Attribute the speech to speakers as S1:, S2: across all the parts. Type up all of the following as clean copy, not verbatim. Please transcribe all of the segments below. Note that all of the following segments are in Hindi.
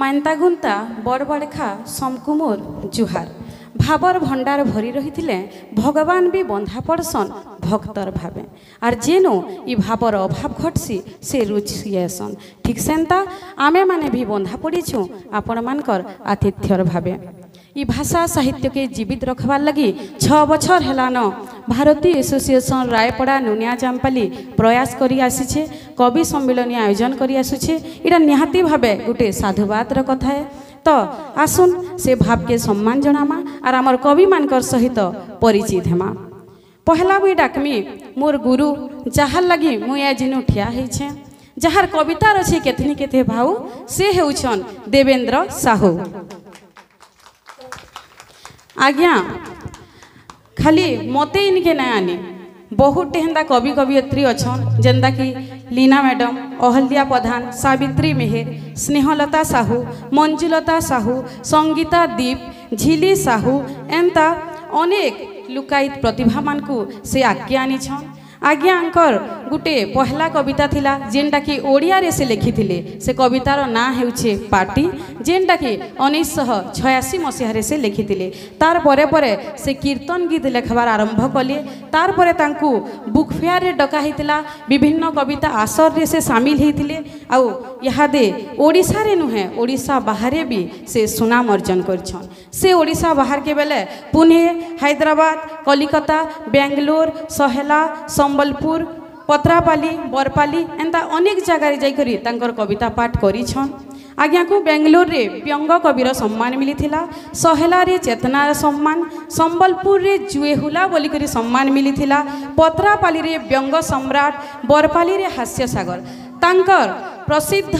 S1: मानतागुंता बड़बड़खा समकुमोर जुहार भावर भंडार भरी रही भगवान भी बंधा पड़सन भक्तर भावे आर जेनो इ भावर अभाव घटसी से रुचि आसन ठीक सेंता आमे माने भी बंधा पड़ीछू आपण मानकर आतिथ्यर भावे इ भाषा साहित्य के जीवित रखबार लगी 6 बछर हेलान भारतीय एसोसिएशन रायपड़ा नुनिया जामपाली प्रयास करी आसीछे कवि सम्मेलन आयोजन करी आसुछे इटा निहाती भावे गोटे साधुवादर कथा है तो आसुन से भाव के सम्मान जनामा आर आमर कवि मानकर सहित परिचित हेमा पहला भी डाकमी मोर गुरु जहार लगी मुझे जिनु ठिया होइछे जहार कविता रछि केतनी केते भाऊ से हेउछन देवेंद्र साहू आज्ञा खाली मते इनके ना आनी बहुत हेंदा कवि कवियत्री अच्छन जेंदा कि लीना मैडम अहल्या प्रधान सावित्री मेहर स्नेहलता साहू मंजुलता साहू संगीता दीप झिली साहू एंता अनेक लुकायित प्रतिभा मान को से आज्ञे आनी आज्ञा अंकर गुटे पहला कविता थिला जेनटा कि ओडिया रे से लिखिथिले से कवितार ना हेउछे पार्टी जेनटा कि 1986 मसीह रे से लिखिथिले तार परे परे से कीर्तन गीत लेखबार आरंभ कले तार परे तांकु बुक फेयर रे डका हितिला विभिन्न कविता आसर रे से शामिल हितिले आउ यहादे ओडिसा रे नुहे ओडिसा बाहरे भी से सुनाम अर्जन करछन से ओडिसा बाहर के बेले पुणे हैदराबाद कलिकता बेंगलोर सहेला संबलपुर पत्रापाली बरपाली एंता अनेक जगह जाइकरी तांकर कविता पाठ करिछन आज्ञा को बेंगलोर रे व्यंग कविर सम्मान मिलिथिला सहेला रे चेतनार सम्मान संबलपुर रे जुएहुला बोलिकरी सम्मान मिलिथिला पत्रापाली रे व्यंग सम्राट बरपाली रे हास्य सागर तांकर प्रसिद्ध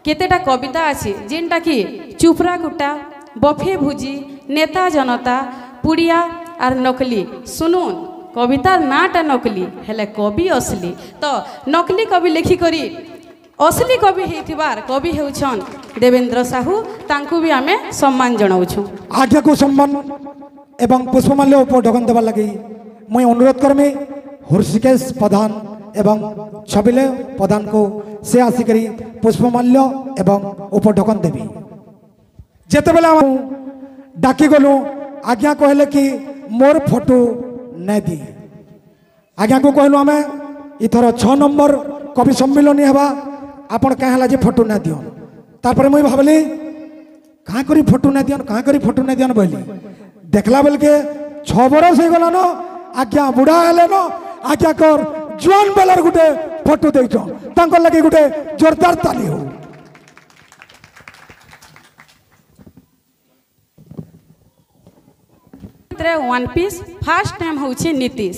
S1: केतेटा कविता अछि जेनटा कि चुपरा कुटा बफे भुजी नेता जनता पुड़िया आर नकली सुनुन कवितार नाटा नकली हेले कवि असली तो नकली कवि लिखिकरी असली कवि हेतिबार कवि हेउछन देवेंद्र साहू तांकु भी आमे सम्मान जणाउछु
S2: आज्ञा को सम्मान एवं पुष्पमाल्य उपढकन देबा लागि मुई अनुरोध करमे हृषिकेश प्रधान एवं छबिले प्रधान को से आसिकरी पुष्पमाल्य एवं उपढकन देबी जेते बेला डाकी गलु आज्ञा कहले कि मोर फोटो नहीं दी आज्ञा को कहलु आमे इथर 6 नंबर कवि सम्मेलन हेबा आपण कहे जे फोटो ना दियो तापर मुई भाबली कहाँ करी फोटो ना दियन कहाँ करी फोटो ना दियन बोली देखला बेल के 6 बरस हो गला न आज्ञा बुढ़ा हेले न आज्ञा कर जवान बेलर गुटे फोटो देइछो तांकर लगे गुटे जोरदार ताली हो
S1: वन पीस फास्ट टाइम होउछे नीतीश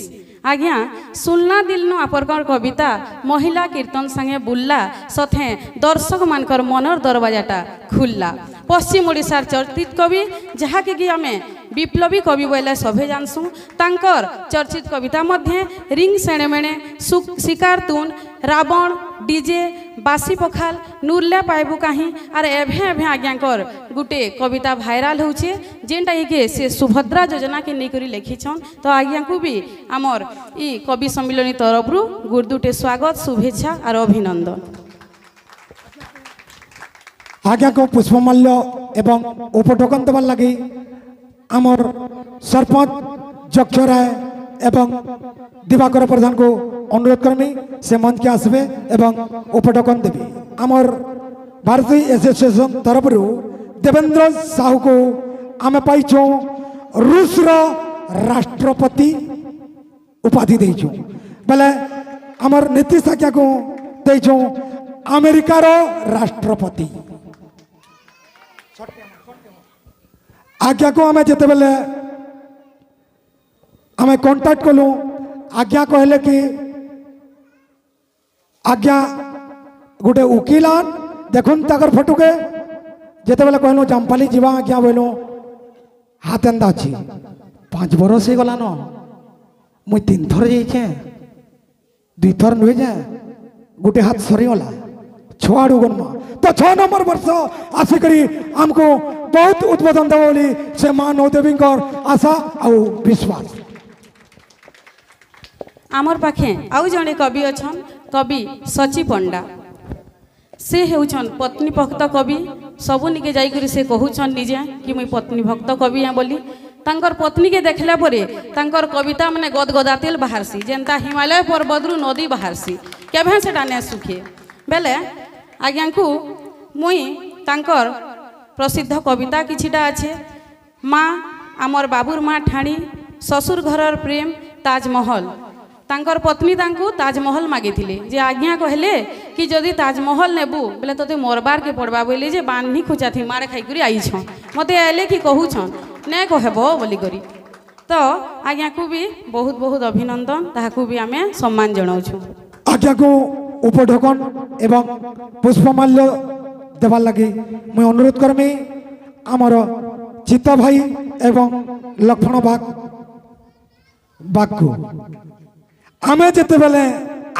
S1: आज्ञा सुनना दिल नु आपरकर कविता महिला कीर्तन संगे बुल्ला सथे दर्शक मानकर मनर दरवाजाटा खुल्ला पश्चिम ओडिशार चर्चित कवि जहा कि आमे विप्लवी कवि बोले सभे जानसु तांकर चर्चित कविता मध्य रिंग सेणेमेणे शिकार तुन रावण डीजे बासी पखाल नूरले पाइबु काहीं आर एभे एभे आज्ञाकर गुटे कविता भाइराल होउछे जेनटा के से सुभद्रा योजना के नेकरी लिखिछन तो आज्ञा को भी आमर ई कवि सम्मेलन तरफरु गुरदुटे स्वागत शुभेच्छा और अभिनंदन
S2: आज्ञा को पुष्पमाल्य एवं उपढकन देवार लगी आमर सरपंच जक्ष राय एवं दिवाकर प्रधान को अनुरोध करमी से मंच के आसबे एवं उपढकन देवी आमर भारतीय एसोसिएशन तरफ देवेंद्र साहू को आम पाइछो रूस राष्ट्रपति उपाधि देइछो बेले आमर नीतीश आज्ञा को देइछो अमेरिकार राष्ट्रपति आज्ञा को आम जिते बेले आम कांटेक्ट कलु आज्ञा कहले कि आज्ञा गोटे वकील देखुन ताकर फोटो के जिते बेले कहलु जामपाली जीवा आज्ञा बोलु हाथ एंदा अच्छी 5 बरस हो गला न मुई 3 थर जाइछे 2 थर नुहे जाए गोटे हाथ सरीगला 6 आड़ू गनमा तो 6 नंबर वर्ष आसिकरी आमको बहुत उद्बोधन देव बोली से माँ नौदेवी आशा और विश्वास
S1: आमर पाखे आउ जड़े कवि अच्छन कवि सची पंडा से हेउछन पत्नी भक्त कवि सबू निके जाइकरी से कहूछन निजे कि मुई पत्नी भक्त कवि हैं बोली तांकर पत्नी के देखला परे तांकर कविता माने गदगदातेल बाहरसी जेनता हिमालय पर्वतरू नदी बाहरसी केभे सेटा ने सुखे बेले आज्ञा को मुई तांकर प्रसिद्ध कविता किछिटा अच्छे माँ आमर बाबूर माँ ठाणी ससुर घरर प्रेम ताजमहल तांकर पत्नी तांको ताजमहल मागिथिले जे आज्ञा कहले कि जदि ताजमहल नेबू बोले तोते मरबार के पड़बा बोले जे बान्ही खुचा थी मारे खाई करी आई छन मते आले कि कहूछन ने कहबो बोली करी तो आज्ञा को भी बहुत बहुत अभिनंदन ताहाकू भी आमे सम्मान जणाउछु।
S2: आज्ञा को उपढकन एवं पुष्पमाल्य देवार लगी मुई अनुरोध करमी आमर चित्त भाई एवं लक्ष्मण बाग को आमे जिते बेले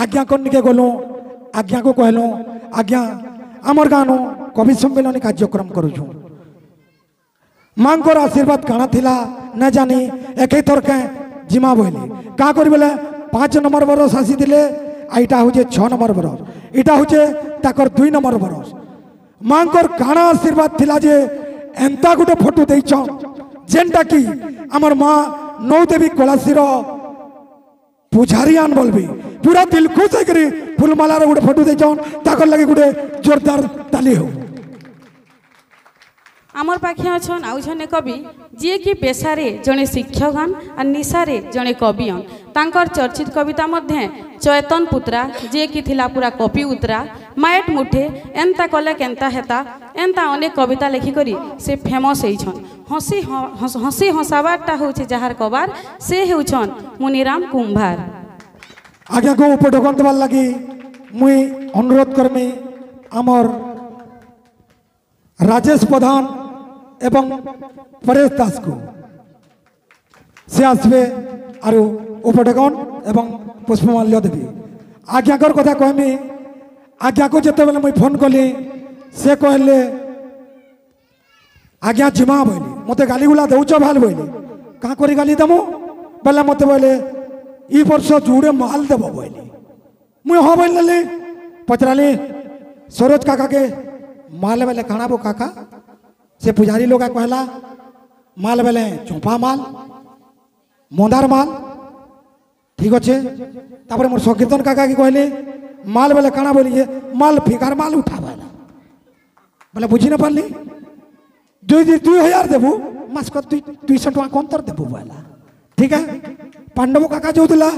S2: आज्ञा करनिके गलु आज्ञा को कहलु आज्ञा आमर गानो कवि सम्मेलन कार्यक्रम करूछु मांकर आशीर्वाद काना थिला न जानी एक थरके जिमा बोली का करी बेले 5 नंबर बरस आसी दिले आईटा होचे 6 नंबर बरस इटा होचे ताकर 2 नंबर बरस मांकर काना आशीर्वाद थिला जे एंता गुटे फोटो देइछ जेनटा कि आमर माँ नौदेवी कलासीर पुजारियान बोलबी पूरा दिल खुश है करी फुलमालार गोटे फोटो देछन ताकर लगे गोटे जोरदार ताली हो।
S1: आमर पाखे अछन आउ जने कवि जे कि पेशारे जने शिक्षकन और निशारे जने कवियन तांकर चर्चित कविता मध्य चैतन पुत्रा जे कि थिला पूरा कपि उतरा माएट मुठे एंता कले केंता हेता एंता अनेक कविता लेखि करी से फेमस होइछन हसी हसाबारटा होचे जहार कबार से हेउछन मुनिराम कुंभार।
S2: आगे को उपढकन देवार लगी मुई अनुरोध करमी आमर राजेश प्रधान एवं परेश दास को से आसबे और उपढकन एवं पुष्पमाल्य देवी आज्ञाकर कथा कहमी आज्ञा को जिते बेले मुई फोन कली से कहले आज्ञा जिमा बोली मते गाली गुला दौच भाल बोली कहाँ करी गाली दमु बेले मते बोले ई वर्ष जुड़े माल देव बोली मुई हाँ बोली पचराली सरोज काका के माल बेले काना बो काका से पुजारी लोग कहला माल बेले चौपा माल मंदार माल ठीक अच्छे तापर मोर संकीर्तन काका की कहले माल बेले काना बोलिए माल फिकार माल उठा बेला बोले बुझी न पारली 2000 देबू मास्क 200 टका कंतर देबू बोला ठीक है पांडव काका जो दिला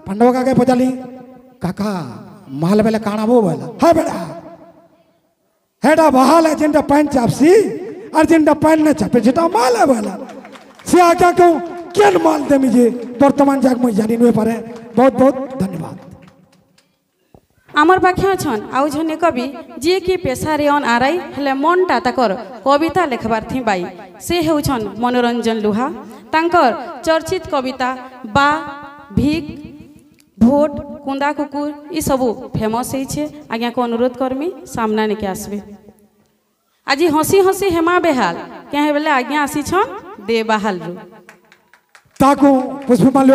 S2: पांडव काका पचाली काका माल बेले काना बो बोला हाँ बेटा हेडा बहाल है जिनटा पैंट चापसी और जिनटा पैंट न चापे जेटा माल है बोला से आज्ञा को केन माल देमी जे वर्तमान जाग मुई जानी नुए पारे बहुत बहुत धन्यवाद।
S1: आमर पाखे अछन आउ जने कवि जे कि पेशारे अन आराई हेले मनटा ताकर कविता लेखबार थी बाई से हेउछन मनोरंजन लुहा तांकर चर्चित कविता बा भीख भोट कुंदा कुकुर ई सबू फेमस है आज्ञा को अनुरोध करमी सामना ने के आसबे आज हसी हसी हेमा बेहाल क्या बेले आज्ञा आसी छन दे बाहाल रु
S2: ताको पुष्पमाल्य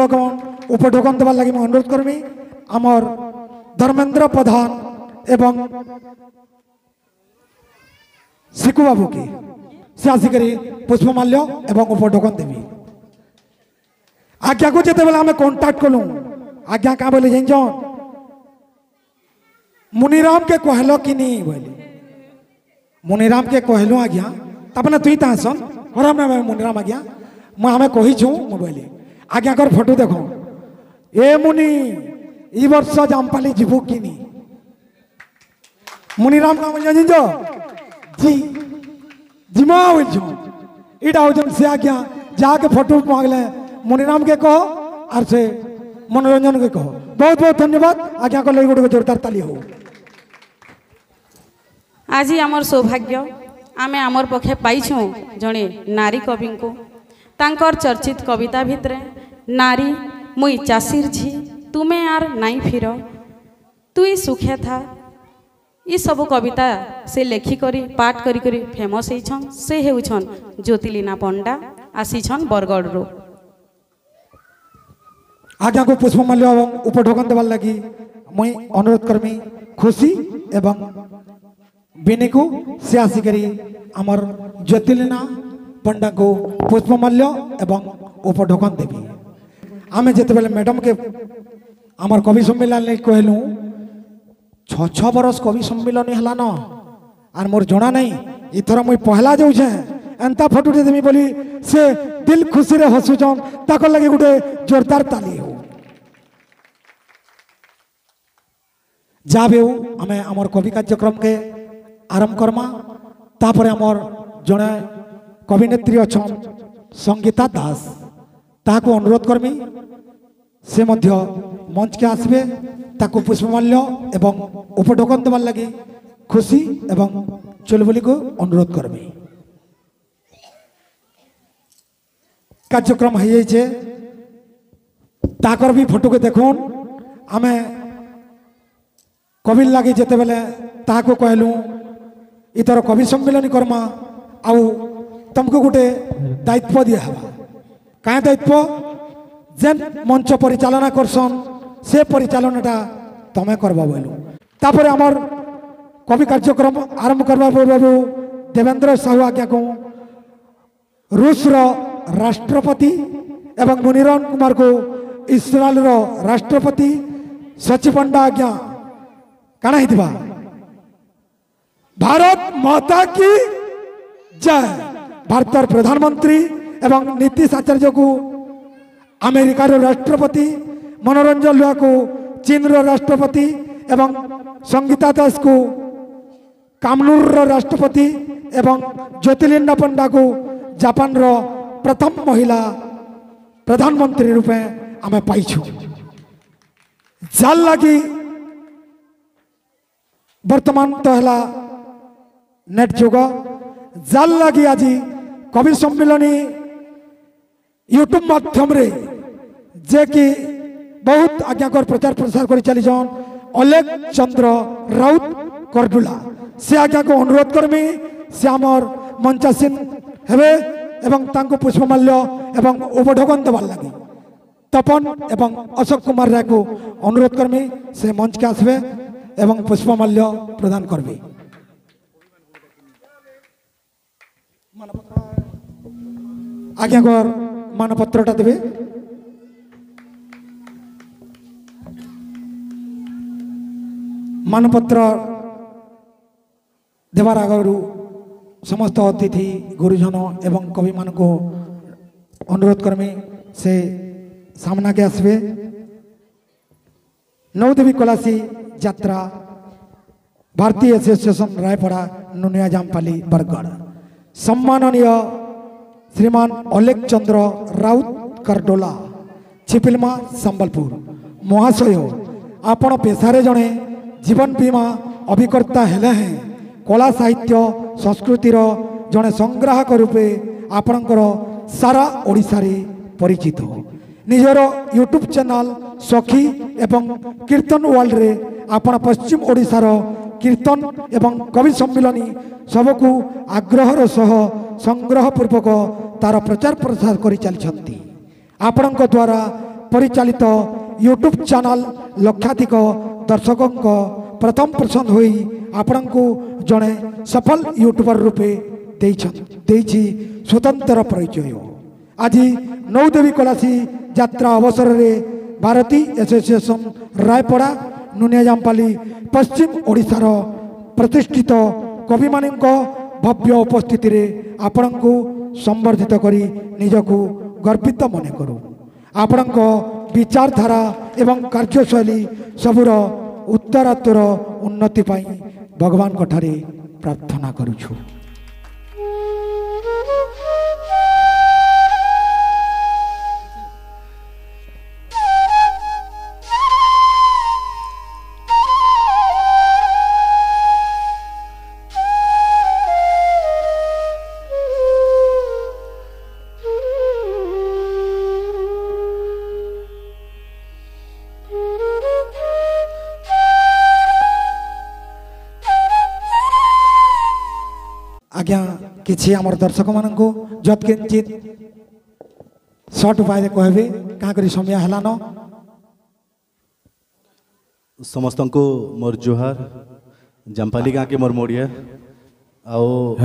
S2: उपढकन देवार लगी मैं अनुरोध करमी आमर धर्मेंद्र प्रधान एवं सिकु बाबू की से आसिक पुष्पमाल्य एवं उपढकन देवी आज्ञा को जिते बेला हमें कांटेक्ट कलु आज्ञा क्या बोले जान मुनिराम के कहलो कि नहीं बोले मुनिराम के कहलो आज्ञा तपने तुई तासन और मैं मुनिराम आज्ञा मैं हमें कही छू बोले आज्ञा कर फोटो देखो ए मुनि ई वर्ष जामपाली जीवु कि मुनिराम का बोल जो जी जिमा बोल इटा हो से आज्ञा जाके फोटो मांगले मुनिराम के कहो और से मनोरंजन के कहो बहुत बहुत धन्यवाद आज्ञा को गोटे जोरदार ताली हो।
S1: आज आमर सौभाग्य आमे आमर पक्षे पाइछू जड़े नारी कवि को तांकर चर्चित कविता भितरे नारी मुई चाषीर झी तुम्हें यार नाई फिर तुई सुखे था ये सब कविता से लेखिकरी पाठ करी फेमस होइछन से हेउछन ज्योतिलीना पंडा आसीछन बरगढ़ रो
S2: आज्ञा को पुष्पमाल्य एवं उपढकन देवार लगी मुई अनुरोध करमी खुशी एवं बिनी को से आसिक आमर ज्योतिलीना पंडा को पुष्पमाल्य एवं उपढकन देवी। आमे जिते बेले मैडम के आमर कवि सम्मेलन कहलु 6 बरस कवि सम्मेलन है न आर मोर जना नहीं इथर मुई पहला जाऊे एंता फटुटे देमी बोली से दिल खुशी रे हसुचन ताकर लगे गोटे जोरदार ताली हो जाबे आमे आमर कवि कार्यक्रम के आरंभ करमा तापर आमर जड़े कविनेत्री अच्छा संगीता दास ताको अनुरोध करमी से मध्य मंच के आसबे ताको पुष्पमाल्य एवं उपढकन देवार लगी खुशी एवं चुलबुली को अनुरोध करमी। कार्यक्रम है ताकर भी फोटो के देखुन आमे कवि लगे जिते बेले ताको कहलु इतर कवि सम्मेलन करमा आउ तुमको गोटे दायित्व दिया क्या दायित्व जेन मंच परिचालना करसन से परिचालनाटा तमें करबा बोलू तापर आमर कवि कार्यक्रम आरंभ करबा पूर्व देवेंद्र साहू आज्ञा को रूस राष्ट्रपति एवं मुनिरन कुमार को इस्राएल राष्ट्रपति सचिव पंडा आज्ञा काना हितबा भारत माता की जय। भारत प्रधानमंत्री एवं नीतीश आचार्य को अमेरिका राष्ट्रपति मनोरंजन लुआ को चीन राष्ट्रपति एवं संगीता दास को कामनूर राष्ट्रपति एवं ज्योतिलिना पंडा को जापान प्रथम महिला प्रधानमंत्री रूपे आम पाइछु। जाल लगी वर्तमान तो है नेट जुग जाल लगी आज कवि सम्मेलनी यूट्यूब माध्यम रे जे कि बहुत आज्ञाकर प्रचार प्रसार कर चली जान अलेख चंद्र राउत करडुला से आज्ञा को अनुरोध करमी से आमर मंचासीन हेबे एवं तांको पुष्पमाल्य एवं उपढकन देवार लगी तपन एवं अशोक कुमार राय को अनुरोध करमी से मंच के आसबे एवं पुष्पमाल्य प्रदान करबे। आज्ञाकर मानपत्रटा देवे मानपत्र देवार आगु समस्त अतिथि गुरुजन एवं कवि मान को अनुरोध करमी से सामना के आसबे। नवदेवी कलासी यात्रा भारतीय एसोसिएशन रायपड़ा नुनिया जामपाली बरगढ़ सम्माननीय श्रीमान अलेख चंद्र राउत करडोला छिपिलमा संबलपुर महाशय आपण पेशारे जड़े जीवन बीमा अभिकर्ता हेले हैं कला साहित्य संस्कृतिर जड़े संग्राहक रूपे आपणकर सारा ओडिशा रे परिचित निजर यूट्यूब चैनल सखी एवं कीर्तन वर्ल्ड रे आपण पश्चिम ओडिशार कीर्तन एवं कवि सम्मेलनी सबको आग्रहर सह संग्रह पूर्वक तार प्रचार प्रसार कर चलती आपण द्वारा परिचालित यूट्यूब चैनल लक्षाधिक दर्शकों प्रथम पसंद होई आपण को जड़े सफल यूट्यूबर रूपे देइछि स्वतंत्र परिचय। आज नवदेवी कलासी यात्रा अवसर रे भारतीय एसोसिएशन रायपड़ा नुनिया जामपाली पश्चिम ओडिशार प्रतिष्ठित कवि मानक भव्य उपस्थिति रे आपण को संबर्धित करी निजको गर्वित मने करू। आपण विचारधारा एवं कार्यशैली सबुर उत्तरोत्तर उन्नति पाई भगवान कठारे प्रार्थना करूछु। आज्ञा किसी आमर दर्शक मान जत किंचित सर्ट उपाय कहबे क्या करी समय हलान।
S3: समस्त को मोर जोहार जामपाली गाँ के मोर मोड़िया आओ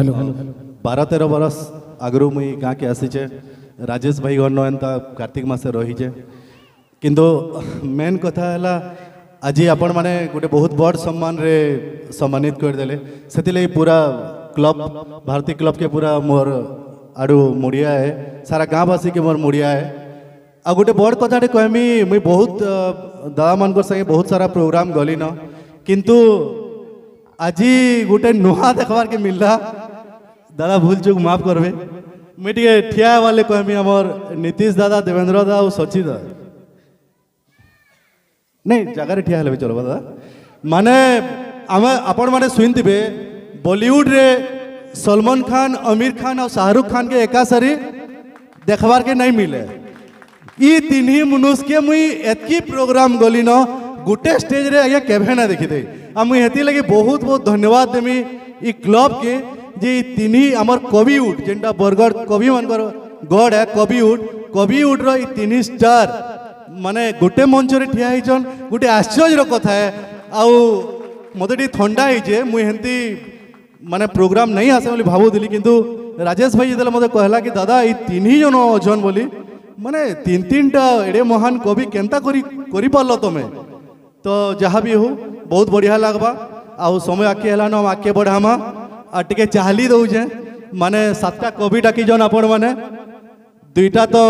S3: 12-13 बरस आगरू मुई गाँ के आसीचे राजेश भाई गण एंता कार्तिक मासे रहीचे किंतु मेन कथा है आज आपण माने गोटे बहुत बड़ सम्मान रे सम्मानित करदेले से पूरा क्लब भारती क्लब के पूरा मोर आड़ू मुड़िया है सारा गाँववासी के मोर मुड़िया है आ गोटे बड़ कथाटे कहमी मुई बहुत दादा मान संगे बहुत सारा प्रोग्राम गली न किंतु आज गोटे नुआ देखबार के मिलला दादा भूल चूक माफ करबे मुई टे ठिया वाले कहमी आमर नीतीश दादा देवेंद्र दादा और सची दादा नहीं जगार ठिया हेले चलो दादा माने आम आपण माने सुनथिबे बॉलीवुड रे सलमान खान आमिर खान और शाहरुख खान के एका सारी देखबार के नहीं मिले ई तीन ही मनुष्य के मुई एतकी प्रोग्राम गली न गोटे स्टेज रे आगे केभे ना देखी थे आ मुई हेती लगे बहुत बहुत धन्यवाद देमी ई क्लब के जे तीन ही आमर कविउड जेंटा बरगढ़ कवि मानकर गढ़ है कविउड रो ई तीन स्टार माने गोटे मंच रे ठिया हिचन गोटे आश्चर्य कथा है आउ मते टी ठंडा हिचे मुई हेंती माने प्रोग्राम नहीं आसे बोली भावुली किंतु राजेश भाई जेतेले मते कहला कि दादा ई तीन ही जन अछन बोली माने तीन टा एडे महान कवि केनता करी पारलो तमे तो जहाँ भी हो बहुत बढ़िया लगबा आउ समय आके है हम आगे बढ़ामा आ टिके चाहली दौचे माने 7टा कवि डाकी जन आपण माने 2टा तो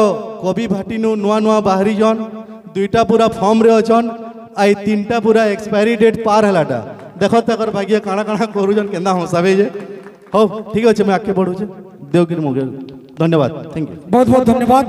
S3: कवि भाटी नुआ नुआ बाहरी जन 2टा पूरा फॉर्म रे अछन आई 3टा पूरा एक्सपायरी डेट पार हलाटा देखो तकर भाग्य काଣା काଣା करूजन केंदा हंसाबे जे हो ठीक अच्छे मैं आगे बढ़ुचे देवगिरी मोगल धन्यवाद थैंक यू
S2: बहुत बहुत धन्यवाद।